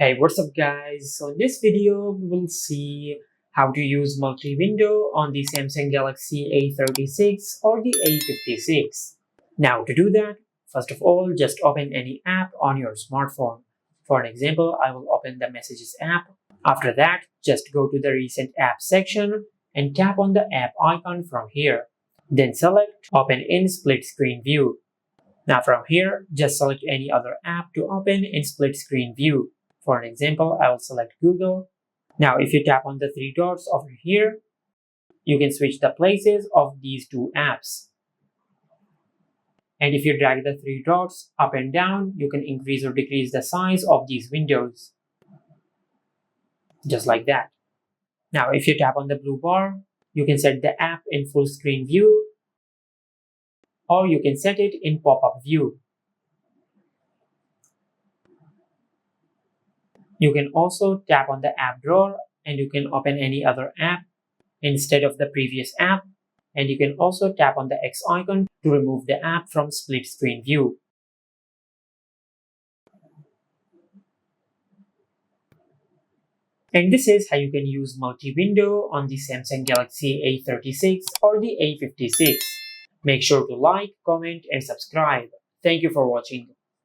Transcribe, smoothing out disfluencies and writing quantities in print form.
Hey, what's up guys? So in this video, we will see how to use multi-window on the Samsung Galaxy A36 or the A56. Now to do that, first of all, just open any app on your smartphone. For an example, I will open the Messages app. After that, just go to the Recent Apps section and tap on the app icon from here. Then select Open in Split Screen View. Now from here, just select any other app to open in split screen view. For an example, I will select Google. Now if you tap on the three dots over here, you can switch the places of these two apps. And if you drag the three dots up and down, you can increase or decrease the size of these windows. Just like that. Now if you tap on the blue bar, you can set the app in full screen view, or you can set it in pop-up view. You can also tap on the app drawer and you can open any other app instead of the previous app, and you can also tap on the X icon to remove the app from split screen view. And this is how you can use multi-window on the Samsung Galaxy A36 or the A56. Make sure to like, comment and subscribe. Thank you for watching.